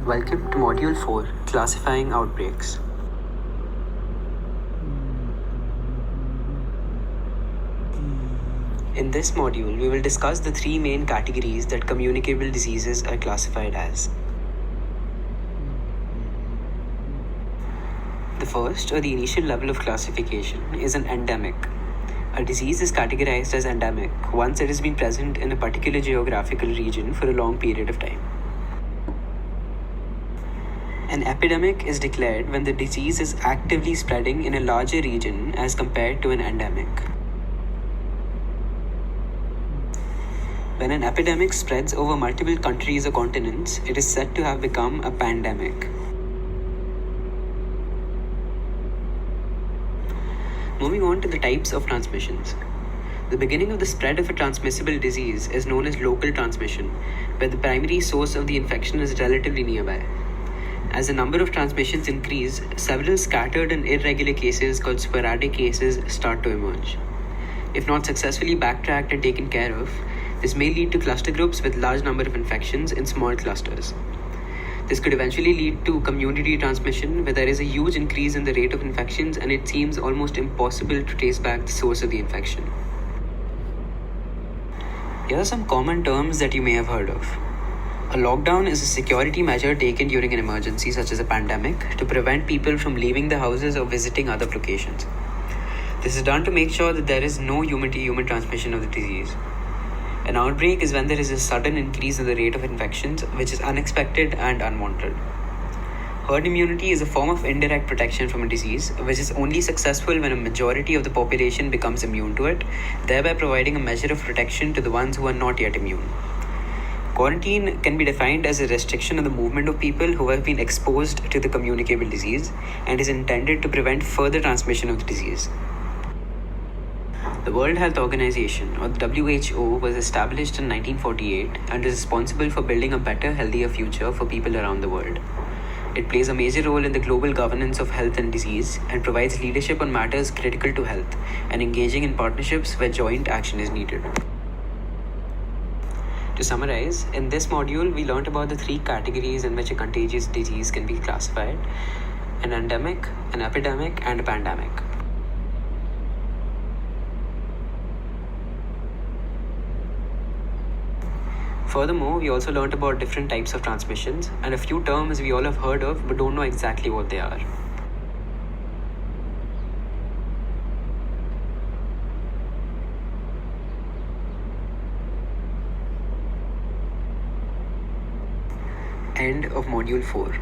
Welcome to Module 4, Classifying Outbreaks. In this module, we will discuss the three main categories that communicable diseases are classified as. The first, or the initial level of classification, is an endemic. A disease is categorized as endemic once it has been present in a particular geographical region for a long period of time. An epidemic is declared when the disease is actively spreading in a larger region as compared to an endemic. When an epidemic spreads over multiple countries or continents, it is said to have become a pandemic. Moving on to the types of transmissions. The beginning of the spread of a transmissible disease is known as local transmission, where the primary source of the infection is relatively nearby. As the number of transmissions increase, several scattered and irregular cases called sporadic cases start to emerge. If not successfully backtracked and taken care of, this may lead to cluster groups with large number of infections in small clusters. This could eventually lead to community transmission, where there is a huge increase in the rate of infections and it seems almost impossible to trace back the source of the infection. Here are some common terms that you may have heard of. A lockdown is a security measure taken during an emergency such as a pandemic to prevent people from leaving their houses or visiting other locations. This is done to make sure that there is no human-to-human transmission of the disease. An outbreak is when there is a sudden increase in the rate of infections, which is unexpected and unwanted. Herd immunity is a form of indirect protection from a disease, which is only successful when a majority of the population becomes immune to it, thereby providing a measure of protection to the ones who are not yet immune. Quarantine can be defined as a restriction on the movement of people who have been exposed to the communicable disease and is intended to prevent further transmission of the disease. The World Health Organization, or the WHO, was established in 1948 and is responsible for building a better, healthier future for people around the world. It plays a major role in the global governance of health and disease and provides leadership on matters critical to health and engaging in partnerships where joint action is needed. To summarize, in this module, we learned about the three categories in which a contagious disease can be classified: an endemic, an epidemic, and a pandemic. Furthermore, we also learned about different types of transmissions and a few terms we all have heard of but don't know exactly what they are. End of Module 4.